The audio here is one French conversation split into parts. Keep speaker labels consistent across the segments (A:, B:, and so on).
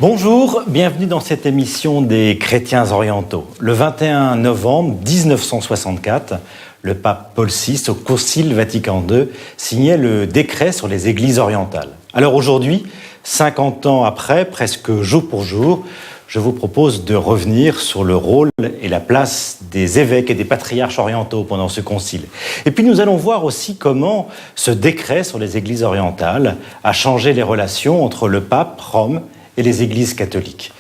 A: Bonjour, bienvenue dans cette émission des chrétiens orientaux. Le 21 novembre 1964, le pape Paul VI, au Concile Vatican II, signait le décret sur les églises orientales. Alors aujourd'hui, 50 ans après, presque jour pour jour, je vous propose de revenir sur le rôle et la place des évêques et des patriarches orientaux pendant ce concile. Et puis nous allons voir aussi comment ce décret sur les églises orientales a changé les relations entre le pape, Rome et les églises catholiques.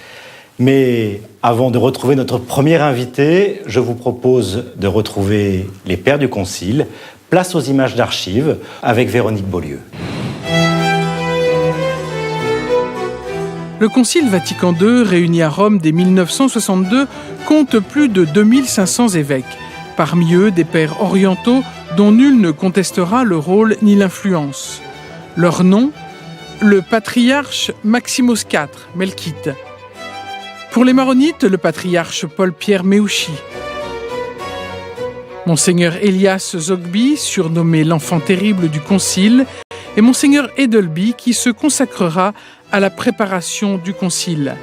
A: Mais avant de retrouver notre premier invité, je vous propose de retrouver les pères du concile. Place aux images d'archives avec Véronique Beaulieu.
B: Le Concile Vatican II, réuni à Rome dès 1962, compte plus de 2500 évêques. Parmi eux, des pères orientaux dont nul ne contestera le rôle ni l'influence. Leur nom, le patriarche Maximos IV, Melkite. Pour les maronites, le patriarche Paul-Pierre Méouchi. Monseigneur Elias Zogby, surnommé l'enfant terrible du concile, et Monseigneur Edelby, qui se consacrera à la préparation du concile.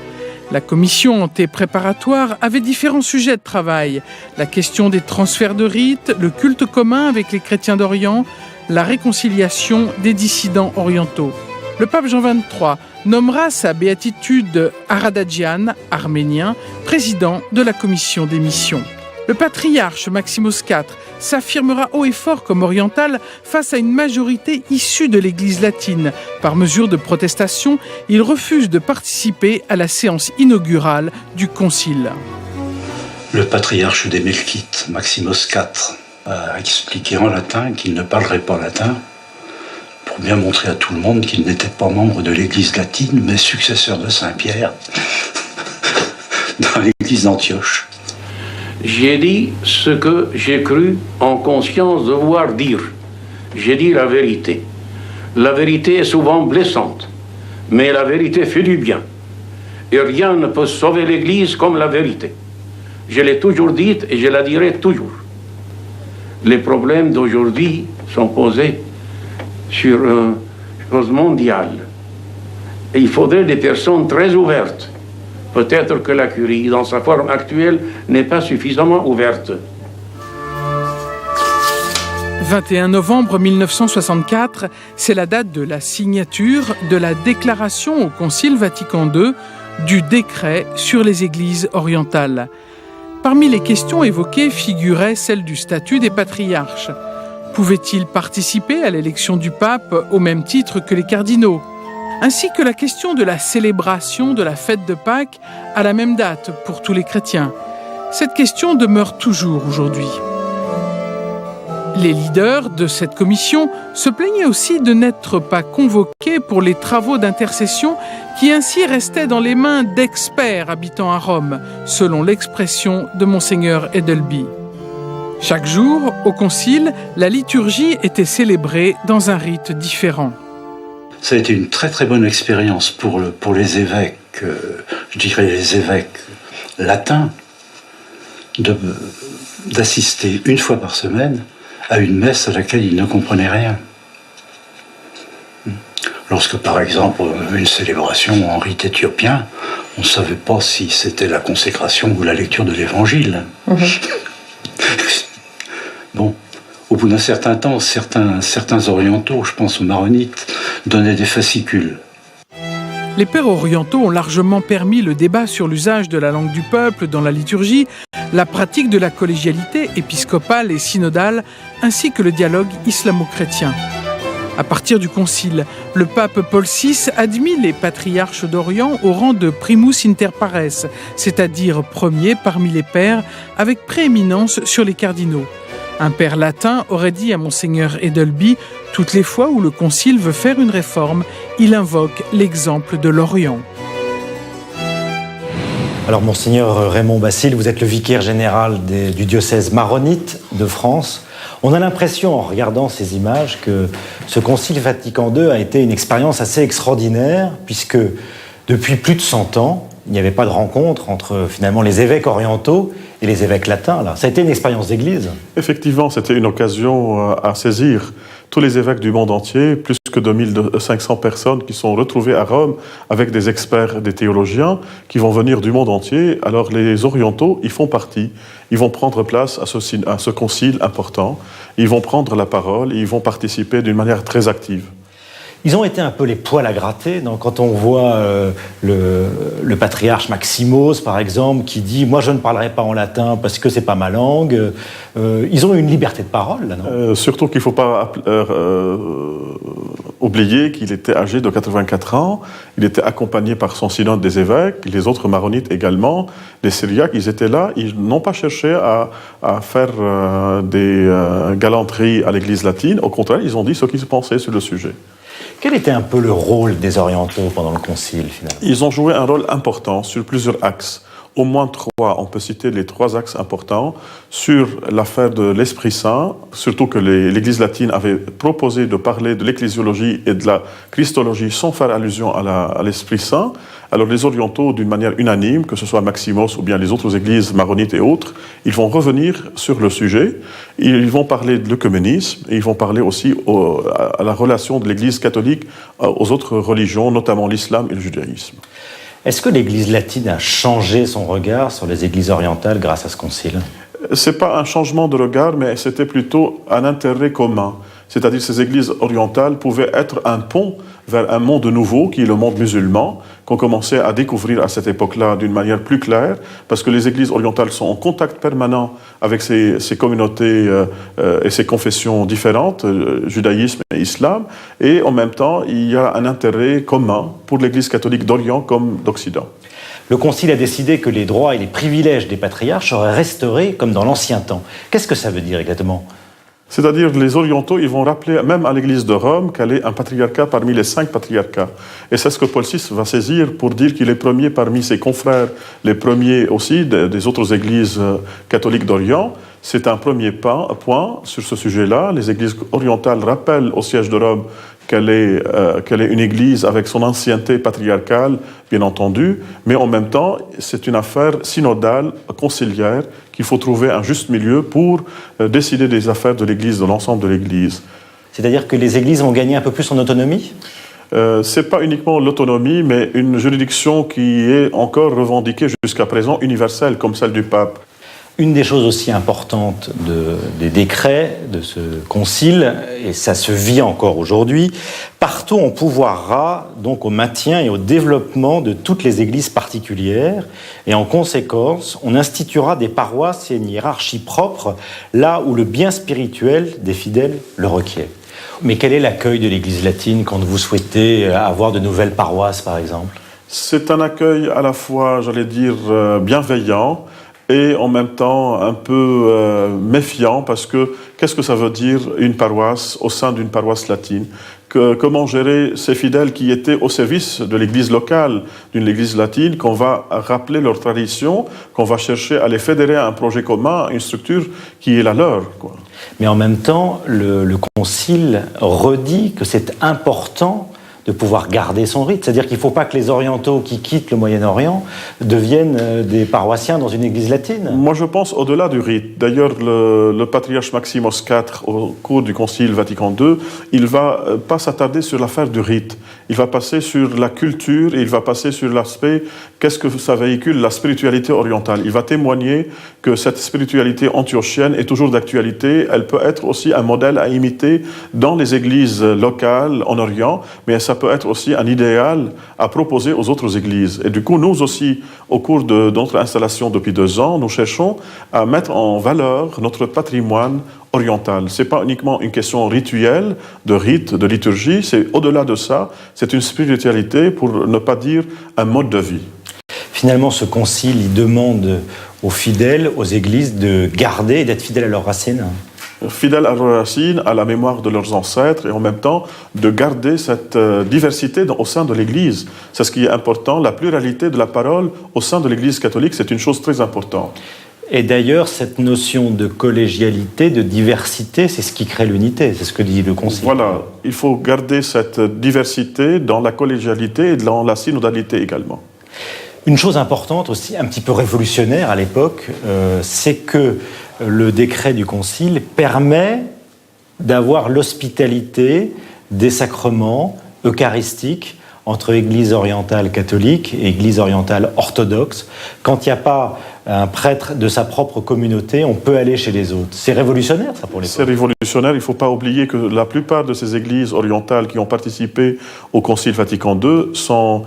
B: La commission anté-préparatoire avait différents sujets de travail. La question des transferts de rites, le culte commun avec les chrétiens d'Orient, la réconciliation des dissidents orientaux. Le pape Jean XXIII nommera sa béatitude Aradadjian, arménien, président de la commission des missions. Le patriarche Maximos IV s'affirmera haut et fort comme oriental face à une majorité issue de l'Église latine. Par mesure de protestation, il refuse de participer à la séance inaugurale du concile.
C: Le patriarche des Melkites, Maximos IV, a expliqué en latin qu'il ne parlerait pas latin pour bien montrer à tout le monde qu'il n'était pas membre de l'Église latine, mais successeur de Saint-Pierre dans l'Église d'Antioche.
D: J'ai dit ce que j'ai cru en conscience devoir dire. J'ai dit la vérité. La vérité est souvent blessante, mais la vérité fait du bien. Et rien ne peut sauver l'Église comme la vérité. Je l'ai toujours dite et je la dirai toujours. Les problèmes d'aujourd'hui sont posés sur une chose mondiale. Et il faudrait des personnes très ouvertes. Peut-être que la curie, dans sa forme actuelle, n'est pas suffisamment ouverte.
B: 21 novembre 1964, c'est la date de la signature de la déclaration au Concile Vatican II du décret sur les églises orientales. Parmi les questions évoquées figurait celle du statut des patriarches. Pouvaient-ils participer à l'élection du pape au même titre que les cardinaux ? Ainsi que la question de la célébration de la fête de Pâques à la même date pour tous les chrétiens. Cette question demeure toujours aujourd'hui. Les leaders de cette commission se plaignaient aussi de n'être pas convoqués pour les travaux d'intercession qui ainsi restaient dans les mains d'experts habitant à Rome, selon l'expression de Monseigneur Edelby. Chaque jour, au concile, la liturgie était célébrée dans un rite différent.
C: Ça a été une très très bonne expérience pour les évêques, je dirais les évêques latins, d'assister une fois par semaine à une messe à laquelle ils ne comprenaient rien. Lorsque par exemple une célébration en rite éthiopien, on ne savait pas si c'était la consécration ou la lecture de l'évangile. Bon. Au bout d'un certain temps, certains orientaux, je pense aux maronites, donnaient des fascicules.
B: Les pères orientaux ont largement permis le débat sur l'usage de la langue du peuple dans la liturgie, la pratique de la collégialité épiscopale et synodale, ainsi que le dialogue islamo-chrétien. À partir du concile, le pape Paul VI admit les patriarches d'Orient au rang de primus inter pares, c'est-à-dire premier parmi les pères, avec prééminence sur les cardinaux. Un père latin aurait dit à Monseigneur Edelby « Toutes les fois où le concile veut faire une réforme, il invoque l'exemple de l'Orient ».
A: Alors, Monseigneur Raymond Basile, vous êtes le vicaire général du diocèse maronite de France. On a l'impression, en regardant ces images, que ce concile Vatican II a été une expérience assez extraordinaire, puisque depuis plus de 100 ans, il n'y avait pas de rencontre entre finalement les évêques orientaux et les évêques latins. Là. Ça a été une expérience d'église.
E: Effectivement, c'était une occasion à saisir. Tous les évêques du monde entier, plus que 2500 personnes qui sont retrouvées à Rome avec des experts, des théologiens qui vont venir du monde entier. Alors les orientaux, ils font partie. Ils vont prendre place à ce concile important. Ils vont prendre la parole et ils vont participer d'une manière très active.
A: Ils ont été un peu les poils à gratter. Donc, quand on voit le patriarche Maximos, par exemple, qui dit « Moi, je ne parlerai pas en latin parce que c'est pas ma langue », ils ont une liberté de parole, là, non ?
E: Surtout qu'il ne faut pas oublier qu'il était âgé de 84 ans. Il était accompagné par son synode des évêques, les autres maronites également, les syriaques, ils étaient là. Ils n'ont pas cherché à faire des galanteries à l'Église latine. Au contraire, ils ont dit ce qu'ils pensaient sur le sujet.
A: Quel était un peu le rôle des orientaux pendant le concile, finalement ?
E: Ils ont joué un rôle important sur plusieurs axes. Au moins 3, on peut citer les 3 axes importants sur l'affaire de l'Esprit Saint, surtout que l'Église latine avait proposé de parler de l'ecclésiologie et de la christologie sans faire allusion à l'Esprit Saint. Alors les orientaux, d'une manière unanime, que ce soit Maximos ou bien les autres églises maronites et autres, ils vont revenir sur le sujet, ils vont parler de l'œcuménisme et ils vont parler aussi à la relation de l'Église catholique aux autres religions, notamment l'islam et le judaïsme.
A: Est-ce que l'Église latine a changé son regard sur les églises orientales grâce à ce concile ?
E: Ce n'est pas un changement de regard, mais c'était plutôt un intérêt commun. C'est-à-dire que ces églises orientales pouvaient être un pont vers un monde nouveau, qui est le monde musulman, qu'on commençait à découvrir à cette époque-là d'une manière plus claire, parce que les églises orientales sont en contact permanent avec ces communautés et ces confessions différentes, judaïsme et islam, et en même temps, il y a un intérêt commun pour l'Église catholique d'Orient comme d'Occident.
A: Le Concile a décidé que les droits et les privilèges des patriarches seraient restaurés comme dans l'ancien temps. Qu'est-ce que ça veut dire exactement ?
E: C'est-à-dire les orientaux, ils vont rappeler même à l'Église de Rome qu'elle est un patriarcat parmi les 5 patriarcats. Et c'est ce que Paul VI va saisir pour dire qu'il est premier parmi ses confrères, les aussi des autres églises catholiques d'Orient. C'est un premier point sur ce sujet-là. Les églises orientales rappellent au siège de Rome qu'elle est une église avec son ancienneté patriarcale, bien entendu, mais en même temps, c'est une affaire synodale, conciliaire, qu'il faut trouver un juste milieu pour décider des affaires de l'église, de l'ensemble de l'église.
A: C'est-à-dire que les églises ont gagné un peu plus en autonomie ?
E: C'est pas uniquement l'autonomie, mais une juridiction qui est encore revendiquée jusqu'à présent universelle, comme celle du pape.
A: Une des choses aussi importantes des décrets de ce concile, et ça se vit encore aujourd'hui, partout on pourvoira donc au maintien et au développement de toutes les églises particulières, et en conséquence, on instituera des paroisses et une hiérarchie propre là où le bien spirituel des fidèles le requiert. Mais quel est l'accueil de l'Église latine quand vous souhaitez avoir de nouvelles paroisses, par exemple ?
E: C'est un accueil à la fois, j'allais dire, bienveillant, et en même temps un peu méfiant, parce que qu'est-ce que ça veut dire une paroisse au sein d'une paroisse latine ? Comment gérer ces fidèles qui étaient au service de l'église locale, d'une église latine, qu'on va rappeler leur tradition, qu'on va chercher à les fédérer à un projet commun, à une structure qui est la leur, quoi.
A: Mais en même temps, le concile redit que c'est important de pouvoir garder son rite. C'est-à-dire qu'il ne faut pas que les orientaux qui quittent le Moyen-Orient deviennent des paroissiens dans une église latine.
E: Moi, je pense au-delà du rite. D'ailleurs, le patriarche Maximos IV, au cours du Concile Vatican II, il ne va pas s'attarder sur l'affaire du rite. Il va passer sur la culture et il va passer sur l'aspect, qu'est-ce que ça véhicule, la spiritualité orientale. Il va témoigner que cette spiritualité antiochienne est toujours d'actualité. Elle peut être aussi un modèle à imiter dans les églises locales en Orient, mais ça peut être aussi un idéal à proposer aux autres églises. Et du coup, nous aussi, au cours de notre installation depuis 2 ans, nous cherchons à mettre en valeur notre patrimoine oriental. Ce n'est pas uniquement une question rituelle, de rite, de liturgie, c'est au-delà de ça, c'est une spiritualité, pour ne pas dire un mode de vie.
A: Finalement, ce concile, il demande aux fidèles, aux églises, de garder et d'être fidèles à leurs racines.
E: Fidèles à leurs racines, à la mémoire de leurs ancêtres, et en même temps de garder cette diversité au sein de l'Église. C'est ce qui est important, la pluralité de la parole au sein de l'Église catholique, c'est une chose très importante.
A: Et d'ailleurs, cette notion de collégialité, de diversité, c'est ce qui crée l'unité, c'est ce que dit le Concile.
E: Voilà, il faut garder cette diversité dans la collégialité et dans la synodalité également.
A: Une chose importante aussi, un petit peu révolutionnaire à l'époque, c'est que le décret du Concile permet d'avoir l'hospitalité des sacrements eucharistiques entre Église orientale catholique et Église orientale orthodoxe. Quand il n'y a pas un prêtre de sa propre communauté, on peut aller chez les autres. C'est révolutionnaire, ça, pour les
E: C'est révolutionnaire. Il ne faut pas oublier que la plupart de ces églises orientales qui ont participé au Concile Vatican II sont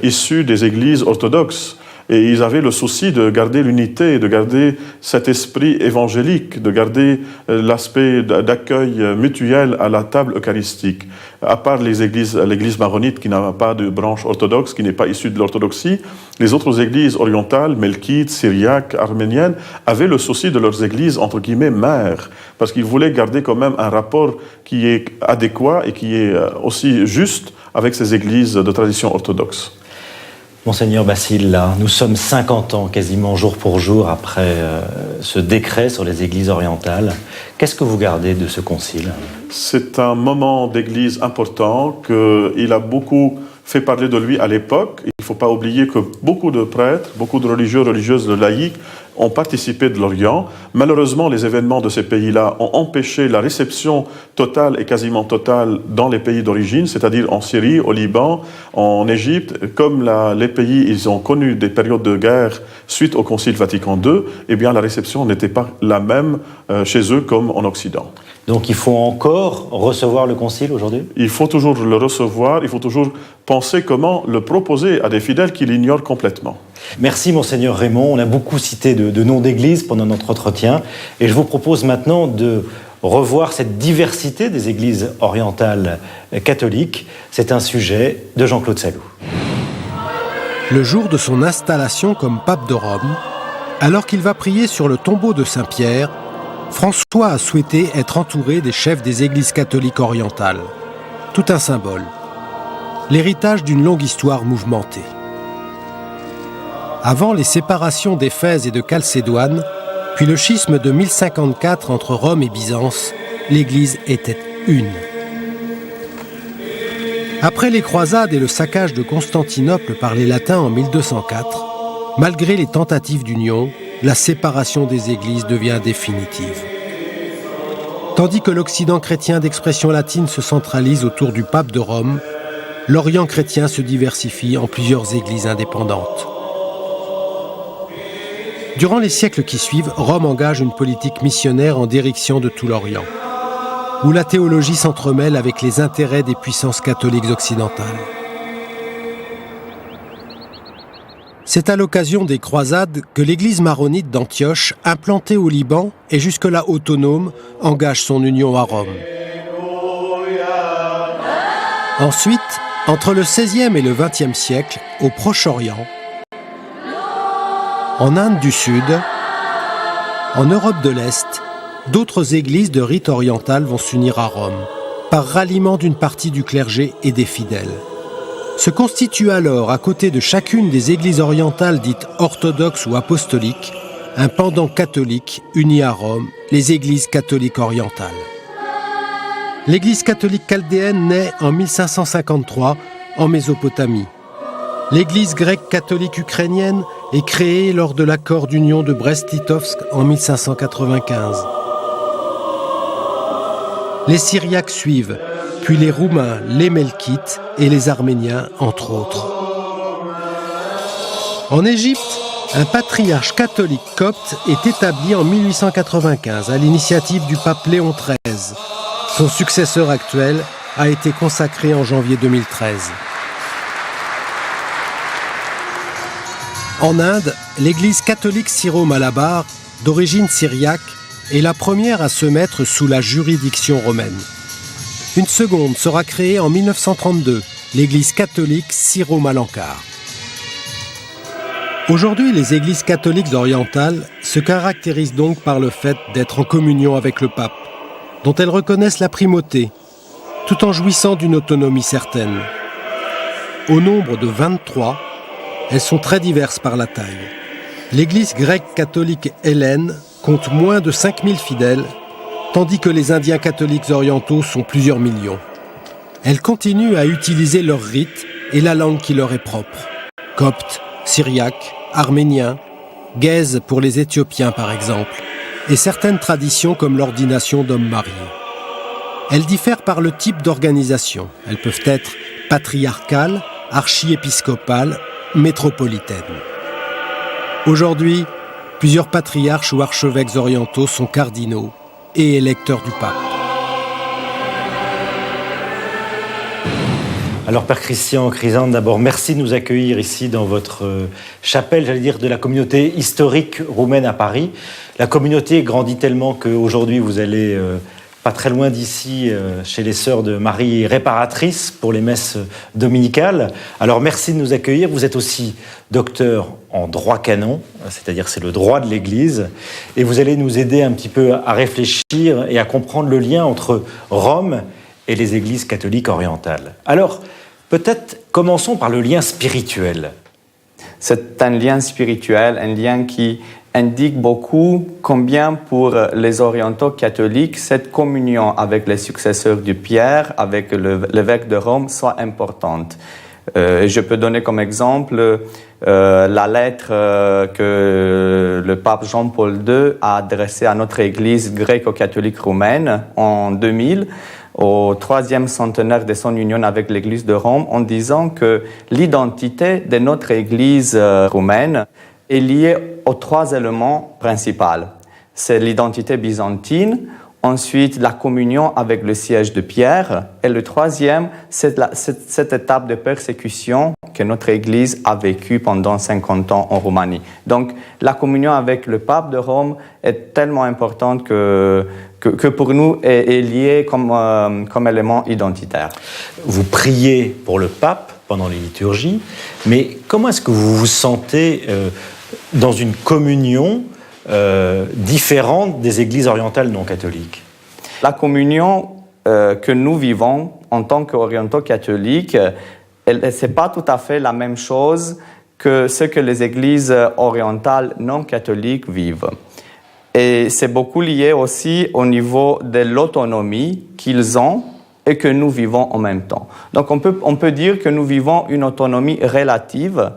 E: issues des églises orthodoxes. Et ils avaient le souci de garder l'unité, de garder cet esprit évangélique, de garder l'aspect d'accueil mutuel à la table eucharistique. À part l'église maronite qui n'a pas de branche orthodoxe, qui n'est pas issue de l'orthodoxie, les autres églises orientales, melkites, syriaques, arméniennes, avaient le souci de leurs églises, entre guillemets, mères, parce qu'ils voulaient garder quand même un rapport qui est adéquat et qui est aussi juste avec ces églises de tradition orthodoxe.
A: Monseigneur Basile, là, nous sommes 50 ans, quasiment jour pour jour, après ce décret sur les églises orientales. Qu'est-ce que vous gardez de ce concile ?
E: C'est un moment d'église important, qu'il a beaucoup fait parler de lui à l'époque. Il ne faut pas oublier que beaucoup de prêtres, beaucoup de religieux, religieuses, de laïcs ont participé de l'Orient. Malheureusement, les événements de ces pays-là ont empêché la réception totale et quasiment totale dans les pays d'origine, c'est-à-dire en Syrie, au Liban, en Égypte. Comme les pays, ils ont connu des périodes de guerre suite au Concile Vatican II, eh bien la réception n'était pas la même chez eux comme en Occident.
A: Donc il faut encore recevoir le concile aujourd'hui ?
E: Il faut toujours le recevoir, il faut toujours penser comment le proposer à des fidèles qui l'ignorent complètement.
A: Merci Monseigneur Raymond, on a beaucoup cité de noms d'églises pendant notre entretien et je vous propose maintenant de revoir cette diversité des églises orientales catholiques. C'est un sujet de Jean-Claude Salou.
F: Le jour de son installation comme pape de Rome, alors qu'il va prier sur le tombeau de Saint-Pierre, François a souhaité être entouré des chefs des églises catholiques orientales. Tout un symbole. L'héritage d'une longue histoire mouvementée. Avant les séparations d'Éphèse et de Chalcédoine, puis le schisme de 1054 entre Rome et Byzance, l'Église était une. Après les croisades et le saccage de Constantinople par les Latins en 1204, malgré les tentatives d'union, la séparation des églises devient définitive. Tandis que l'Occident chrétien d'expression latine se centralise autour du pape de Rome, l'Orient chrétien se diversifie en plusieurs églises indépendantes. Durant les siècles qui suivent, Rome engage une politique missionnaire en direction de tout l'Orient, où la théologie s'entremêle avec les intérêts des puissances catholiques occidentales. C'est à l'occasion des croisades que l'église maronite d'Antioche, implantée au Liban et jusque-là autonome, engage son union à Rome. Ensuite, entre le XVIe et le XXe siècle, au Proche-Orient, en Inde du Sud, en Europe de l'Est, d'autres églises de rite oriental vont s'unir à Rome, par ralliement d'une partie du clergé et des fidèles. Se constitue alors, à côté de chacune des églises orientales dites orthodoxes ou apostoliques, un pendant catholique uni à Rome, les églises catholiques orientales. L'église catholique chaldéenne naît en 1553 en Mésopotamie. L'église grecque catholique ukrainienne est créée lors de l'accord d'union de Brest-Litovsk en 1595. Les Syriaques suivent, puis les Roumains, les Melkites et les Arméniens, entre autres. En Égypte, un patriarche catholique copte est établi en 1895 à l'initiative du pape Léon XIII. Son successeur actuel a été consacré en janvier 2013. En Inde, l'église catholique syro-malabar, d'origine syriaque, est la première à se mettre sous la juridiction romaine. Une seconde sera créée en 1932, l'église catholique syro-malankar. Aujourd'hui, les églises catholiques orientales se caractérisent donc par le fait d'être en communion avec le pape, dont elles reconnaissent la primauté, tout en jouissant d'une autonomie certaine. Au nombre de 23, elles sont très diverses par la taille. L'église grecque catholique hellène compte moins de 5000 fidèles, tandis que les Indiens catholiques orientaux sont plusieurs millions. Elles continuent à utiliser leurs rites et la langue qui leur est propre. Copte, syriaque, arménien, guèze pour les Éthiopiens par exemple, et certaines traditions comme l'ordination d'hommes mariés. Elles diffèrent par le type d'organisation. Elles peuvent être patriarcales, archiépiscopales, métropolitaines. Aujourd'hui, plusieurs patriarches ou archevêques orientaux sont cardinaux et électeurs du pape.
A: Alors, Père Christian Chrysanthe, d'abord, merci de nous accueillir ici dans votre chapelle, j'allais dire, de la communauté historique roumaine à Paris. La communauté grandit tellement qu'aujourd'hui, vous allez pas très loin d'ici, chez les sœurs de Marie Réparatrice pour les messes dominicales. Alors, merci de nous accueillir. Vous êtes aussi docteur en droit canon, c'est-à-dire c'est le droit de l'Église, et vous allez nous aider un petit peu à réfléchir et à comprendre le lien entre Rome et les églises catholiques orientales. Alors, peut-être commençons par le lien spirituel.
G: C'est un lien spirituel, un lien qui indique beaucoup combien pour les orientaux catholiques cette communion avec les successeurs de Pierre, avec l'évêque de Rome, soit importante. Je peux donner comme exemple la lettre que le pape Jean-Paul II a adressée à notre Église gréco-catholique roumaine en 2000, au 3e centenaire de son union avec l'Église de Rome, en disant que l'identité de notre Église roumaine est liée aux 3 éléments principaux. C'est l'identité byzantine, ensuite la communion avec le siège de Pierre, et le 3e, c'est cette étape de persécution que notre Église a vécue pendant 50 ans en Roumanie. Donc la communion avec le pape de Rome est tellement importante que pour nous est liée comme élément identitaire.
A: Vous priez pour le pape pendant les liturgies, mais comment est-ce que vous vous sentez dans une communion différente des églises orientales non catholiques?
G: La communion que nous vivons en tant qu'orientaux catholiques, ce n'est pas tout à fait la même chose que ce que les églises orientales non catholiques vivent. Et c'est beaucoup lié aussi au niveau de l'autonomie qu'ils ont et que nous vivons en même temps. Donc on peut dire que nous vivons une autonomie relative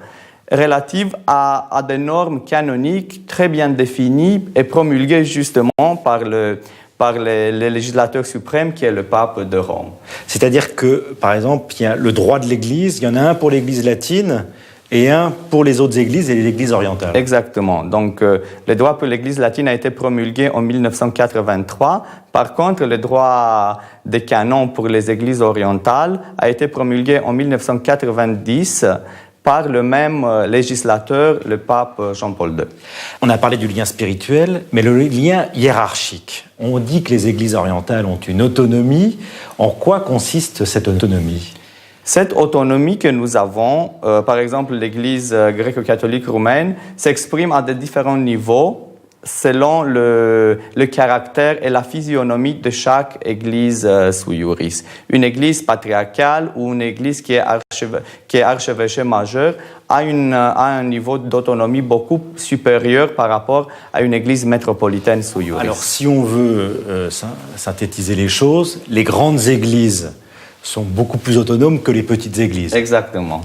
G: à des normes canoniques très bien définies et promulguées justement par le législateur suprême qui est le pape de Rome.
A: C'est-à-dire que, par exemple, il y a le droit de l'Église, il y en a un pour l'Église latine et un pour les autres églises et les églises orientales.
G: Exactement. Donc, le droit pour l'Église latine a été promulgué en 1983. Par contre, le droit des canons pour les églises orientales a été promulgué en 1990 par le même législateur, le pape Jean-Paul II.
A: On a parlé du lien spirituel, mais le lien hiérarchique. On dit que les églises orientales ont une autonomie. En quoi consiste cette autonomie ?
G: Cette autonomie que nous avons, par exemple l'Église gréco-catholique roumaine, s'exprime à des différents niveaux selon le caractère et la physionomie de chaque église sui iuris. Une église patriarcale ou une église qui est archevêché majeur a un niveau d'autonomie beaucoup supérieur par rapport à une église métropolitaine sui iuris.
A: Alors, si on veut synthétiser les choses, les grandes églises sont beaucoup plus autonomes que les petites églises.
G: Exactement.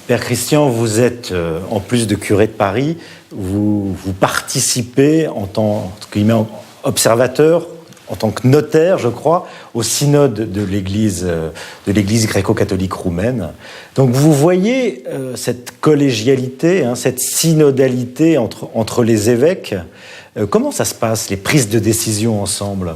A: Père Christian, vous êtes, en plus de curé de Paris, vous participez en tant qu'observateur, en tant que notaire, je crois, au synode de l'Église gréco-catholique roumaine. Donc vous voyez cette collégialité, cette synodalité entre les évêques. Comment ça se passe, les prises de décision ensemble ?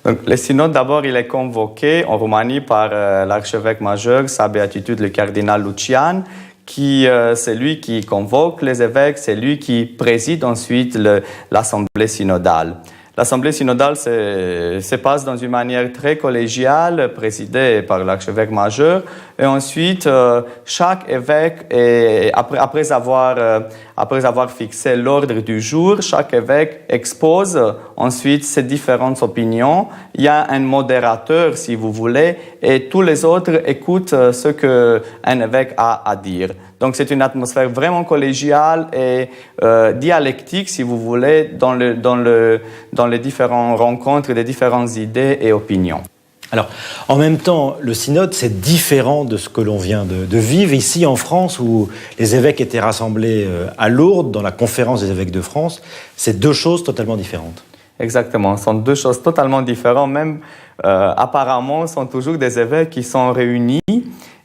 G: Donc, le synode, d'abord, il est convoqué en Roumanie par l'archevêque majeur, sa béatitude, le cardinal Lucian, c'est lui qui convoque les évêques, c'est lui qui préside ensuite l'assemblée synodale. L'assemblée synodale se passe dans une manière très collégiale, présidée par l'archevêque majeur, et ensuite chaque évêque, après avoir fixé l'ordre du jour, chaque évêque expose ensuite ses différentes opinions. Il y a un modérateur, si vous voulez, et tous les autres écoutent ce qu'un évêque a à dire. Donc c'est une atmosphère vraiment collégiale et dialectique, si vous voulez, dans les différentes rencontres des différentes idées et opinions.
A: Alors, en même temps, le synode, c'est différent de ce que l'on vient de vivre ici en France, où les évêques étaient rassemblés à Lourdes, dans la conférence des évêques de France. C'est deux choses totalement différentes.
G: Exactement, ce sont deux choses totalement différentes. Même apparemment, ce sont toujours des évêques qui sont réunis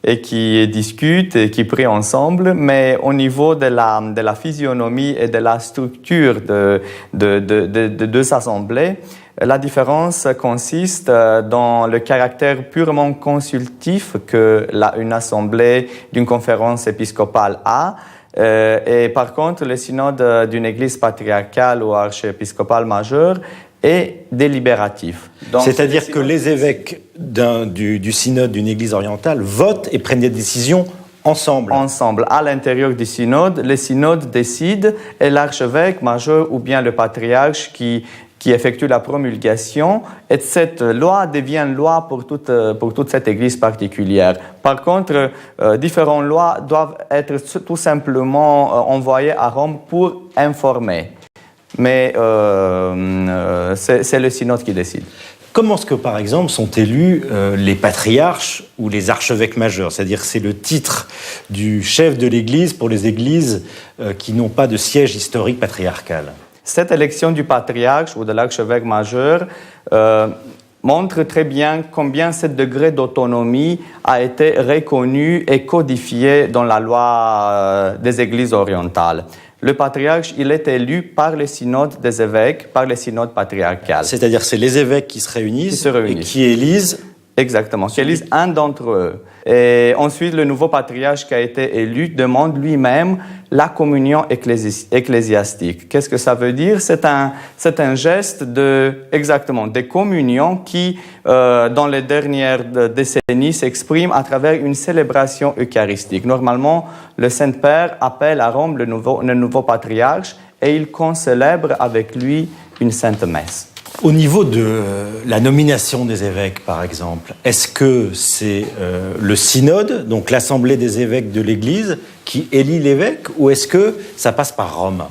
G: et qui discutent et qui prient ensemble, mais au niveau de la physionomie et de la structure de deux assemblées, la différence consiste dans le caractère purement consultif que une assemblée d'une conférence épiscopale a. Et par contre, le synode d'une église patriarcale ou archiépiscopale majeure est délibératif.
A: C'est-à-dire que les évêques du synode d'une église orientale votent et prennent des décisions ensemble.
G: Ensemble, à l'intérieur du synode, le synode décide et l'archevêque majeur ou bien le patriarche qui effectue la promulgation, et cette loi devient loi pour toute cette église particulière. Par contre, différentes lois doivent être tout simplement envoyées à Rome pour informer. Mais c'est le synode qui décide.
A: Comment est-ce que, par exemple, sont élus les patriarches ou les archevêques majeurs? C'est-à-dire que c'est le titre du chef de l'Église pour les églises qui n'ont pas de siège historique patriarcal.
G: Cette élection du patriarche ou de l'archevêque majeur montre très bien combien ce degré d'autonomie a été reconnu et codifié dans la loi des églises orientales. Le patriarche, il est élu par le synode des évêques, par le synode patriarcal.
A: C'est-à-dire c'est les évêques qui se réunissent et qui élisent.
G: Exactement, qui élisent un d'entre eux. Et ensuite, le nouveau patriarche qui a été élu demande lui-même la communion ecclésiastique. Qu'est-ce que ça veut dire? C'est un geste de communion qui, dans les dernières décennies, s'exprime à travers une célébration eucharistique. Normalement, le Saint-Père appelle à Rome le nouveau patriarche et il concélèbre avec lui une sainte messe.
A: Au niveau de la nomination des évêques, par exemple, est-ce que c'est le synode, donc l'assemblée des évêques de l'Église, qui élit l'évêque, ou est-ce que ça passe par Rome?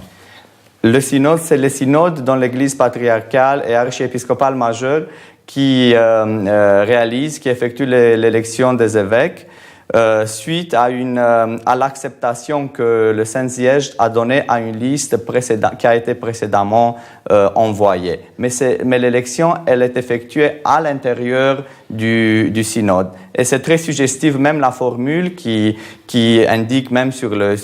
G: Le synode, c'est le synode dans l'Église patriarcale et archiépiscopale majeure qui effectue l'élection des évêques. Suite à l'acceptation que le Saint-Siège a donnée à une liste qui a été précédemment envoyée. Mais l'élection, elle est effectuée à l'intérieur du synode. Et c'est très suggestif, même la formule qui indique même sur le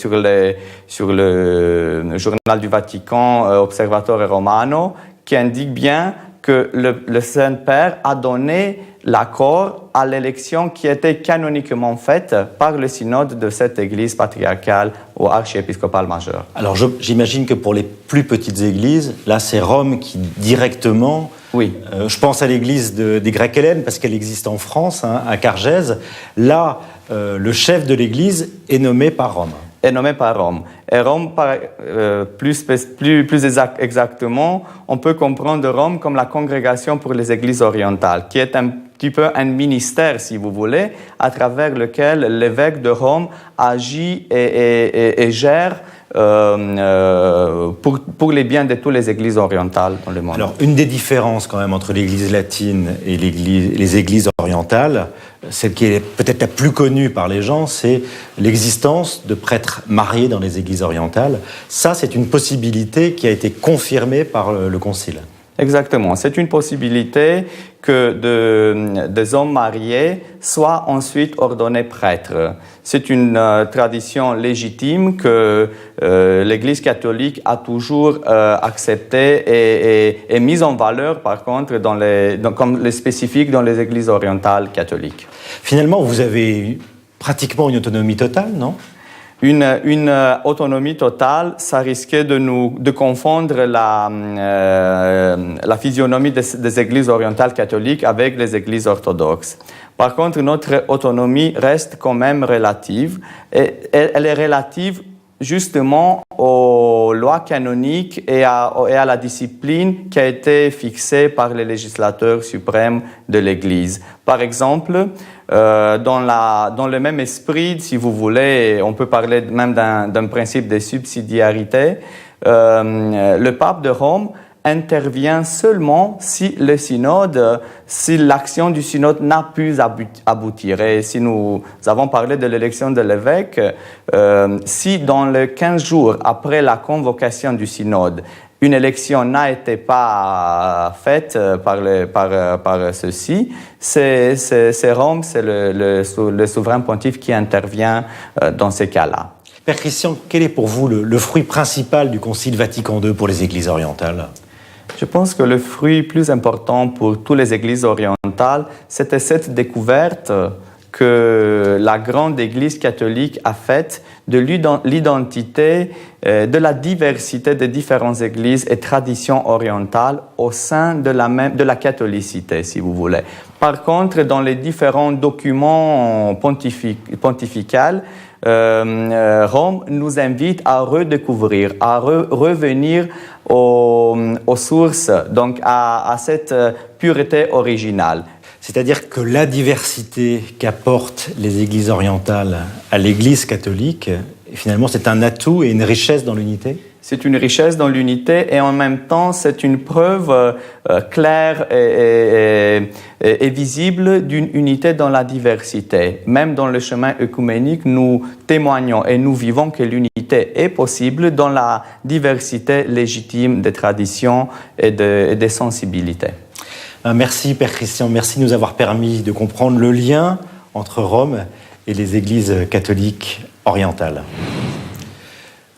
G: journal du Vatican, Observatore Romano, qui indique bien que le Saint-Père a donné l'accord à l'élection qui était canoniquement faite par le synode de cette église patriarcale ou archiépiscopale majeure.
A: Alors j'imagine que pour les plus petites églises, là c'est Rome qui directement...
G: Oui.
A: Je pense à l'église des Grecs-Hellènes parce qu'elle existe en France, à Cargèse. Là, le chef de l'église est nommé par Rome.
G: Est nommé par Rome. Et Rome, plus exactement, on peut comprendre Rome comme la congrégation pour les églises orientales, qui est un petit peu un ministère, si vous voulez, à travers lequel l'évêque de Rome agit et gère pour les biens de toutes les églises orientales dans le monde.
A: Alors, une des différences quand même entre l'église latine et les églises orientales, celle qui est peut-être la plus connue par les gens, c'est l'existence de prêtres mariés dans les églises orientales. Ça, c'est une possibilité qui a été confirmée par le Concile.
G: Exactement. C'est une possibilité que des hommes mariés soient ensuite ordonnés prêtres. C'est une tradition légitime que l'Église catholique a toujours acceptée et mise en valeur, par contre, comme le spécifique dans les églises orientales catholiques.
A: Finalement, vous avez pratiquement une autonomie totale, non ?
G: Une autonomie totale, ça risquait de confondre la physionomie des églises orientales catholiques avec les églises orthodoxes. Par contre, notre autonomie reste quand même relative. Et elle est relative justement aux lois canoniques et à la discipline qui a été fixée par les législateurs suprêmes de l'Église. Par exemple, dans le même esprit, si vous voulez, on peut parler même d'un principe de subsidiarité, le pape de Rome intervient seulement si l'action du synode n'a pu aboutir. Et si nous avons parlé de l'élection de l'évêque, si dans les 15 jours après la convocation du synode, Une élection n'a été pas faite par ceux-ci. C'est Rome, c'est le souverain pontife qui intervient dans ces cas-là.
A: Père Christian, quel est pour vous le fruit principal du Concile Vatican II pour les Églises orientales ?
G: Je pense que le fruit plus important pour toutes les Églises orientales, c'était cette découverte que la grande Église catholique a faite de l'identité, de la diversité des différentes Églises et traditions orientales au sein de la catholicité, si vous voulez. Par contre, dans les différents documents pontificaux, Rome nous invite à redécouvrir, à revenir aux sources, donc à cette pureté originale.
A: C'est-à-dire que la diversité qu'apportent les églises orientales à l'église catholique, finalement, c'est un atout et une richesse dans l'unité ?
G: C'est une richesse dans l'unité et en même temps, c'est une preuve claire et visible d'une unité dans la diversité. Même dans le chemin œcuménique, nous témoignons et nous vivons que l'unité est possible dans la diversité légitime des traditions et des sensibilités.
A: Merci Père Christian, merci de nous avoir permis de comprendre le lien entre Rome et les églises catholiques orientales.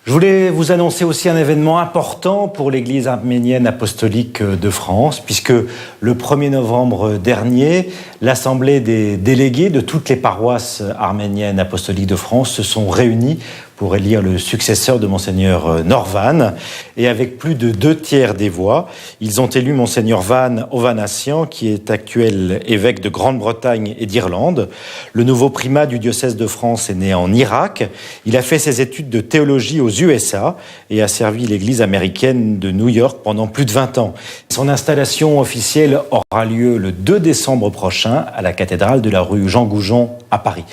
A: Je voulais vous annoncer aussi un événement important pour l'Église arménienne apostolique de France, puisque le 1er novembre dernier, l'Assemblée des délégués de toutes les paroisses arméniennes apostoliques de France se sont réunis pour élire le successeur de Monseigneur Norvan. Et avec plus de 2/3 des voix, ils ont élu Monseigneur Van Hovhannissian, qui est actuel évêque de Grande-Bretagne et d'Irlande. Le nouveau primat du diocèse de France est né en Irak. Il a fait ses études de théologie aux USA et a servi l'Église américaine de New York pendant plus de 20 ans. Son installation officielle aura lieu le 2 décembre prochain à la cathédrale de la rue Jean Goujon à Paris.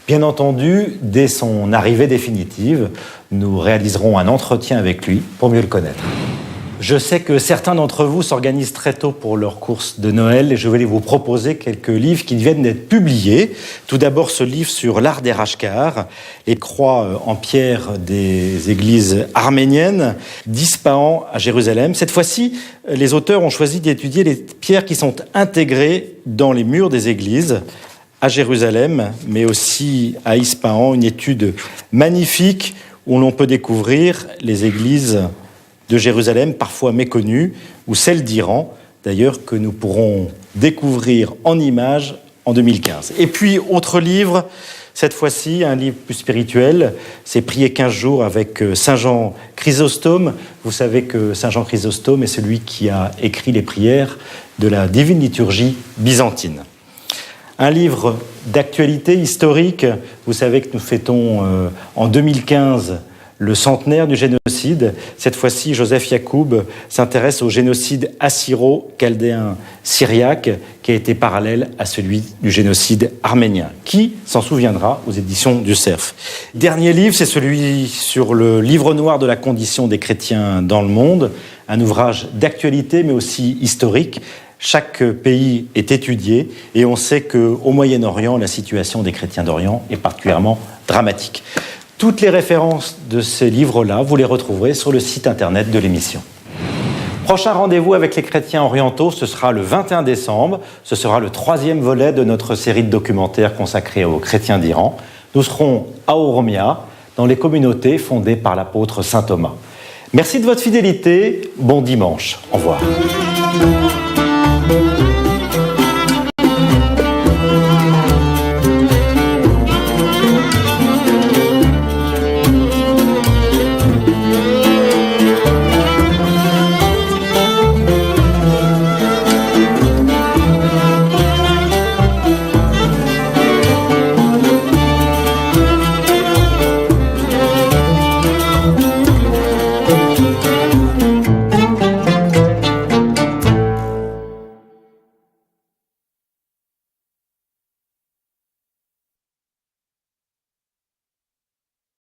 A: Bien entendu, dès son arrivée définitive, nous réaliserons un entretien avec lui pour mieux le connaître. Je sais que certains d'entre vous s'organisent très tôt pour leur course de Noël et je vais vous proposer quelques livres qui viennent d'être publiés. Tout d'abord, ce livre sur l'art des Rashkar, les croix en pierre des églises arméniennes d'Ispahan à Jérusalem. Cette fois-ci, les auteurs ont choisi d'étudier les pierres qui sont intégrées dans les murs des églises à Jérusalem, mais aussi à Ispahan, une étude magnifique où l'on peut découvrir les églises de Jérusalem, parfois méconnues, ou celles d'Iran, d'ailleurs, que nous pourrons découvrir en images en 2015. Et puis, autre livre, cette fois-ci, un livre plus spirituel, c'est Prier 15 jours avec Saint Jean Chrysostome. Vous savez que Saint Jean Chrysostome est celui qui a écrit les prières de la Divine Liturgie byzantine. Un livre d'actualité historique. Vous savez que nous fêtons en 2015 le centenaire du génocide. Cette fois-ci, Joseph Yacoub s'intéresse au génocide assyro-chaldéen-syriaque qui a été parallèle à celui du génocide arménien. Qui s'en souviendra aux éditions du Cerf. Dernier livre, c'est celui sur le livre noir de la condition des chrétiens dans le monde. Un ouvrage d'actualité mais aussi historique. Chaque pays est étudié et on sait qu'au Moyen-Orient, la situation des chrétiens d'Orient est particulièrement dramatique. Toutes les références de ces livres-là, vous les retrouverez sur le site internet de l'émission. Prochain rendez-vous avec les chrétiens orientaux, ce sera le 21 décembre. Ce sera le 3e volet de notre série de documentaires consacrée aux chrétiens d'Iran. Nous serons à Oromia, dans les communautés fondées par l'apôtre saint Thomas. Merci de votre fidélité. Bon dimanche. Au revoir.